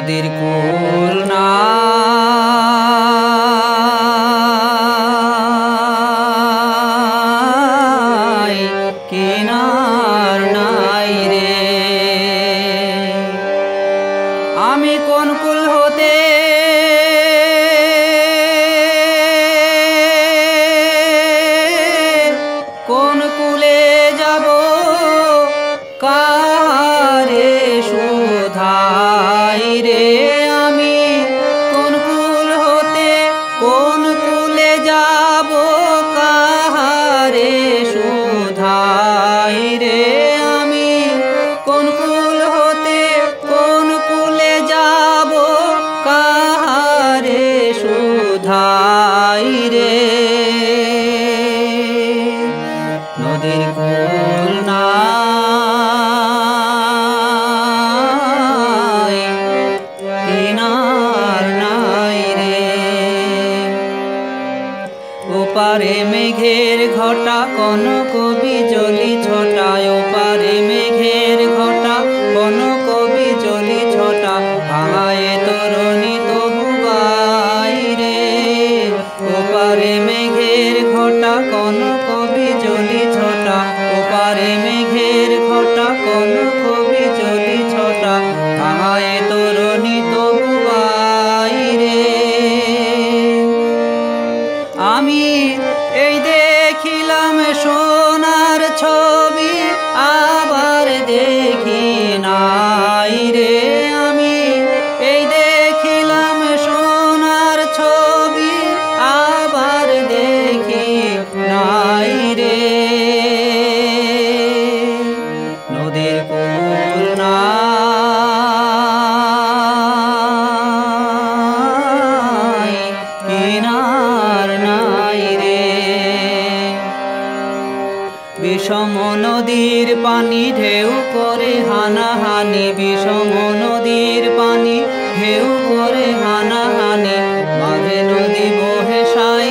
নদীর কূল না কিনার নাই রে। আমি কোন কুল হতে কোন কুলে যাব, কারে শুধাই রে। আমি কোন কুল হতে কোন কুলে যাব, কারে শুধাই রে। আমি কোন কুল হতে কোন কুলে যাব, কারে শুধাই রে। নদীর কূল নাই কিনার নাই রে। ওপারে মেঘের ঘটা কনক বিজলি ছটায়, ওপারে মেঘের ঘটা কনক বিজলি ছটা, ভাঙায় তরুণী তবু গাই রে। ওপারে মেঘের ঘটা কনক বিজলি ছটা, ওপারে মেঘের ঘটা কনক বিজলি ছটা, ভাঙায় তরুণী তবু গাই রে। আমি এই দেখিলাম সোনার ছবি, আবার দেখি নাই রে। আমি এই দেখিলাম সোনার ছবি, আবার দেখি নাই রে। নদীর কূল নাই কিনার নাই রে। বিষম নদীর পানি ঢেউ করে হানাহানি, বিষম নদীর পানি ঢেউ করে হানাহানি, মাঝে নদী বহে সাই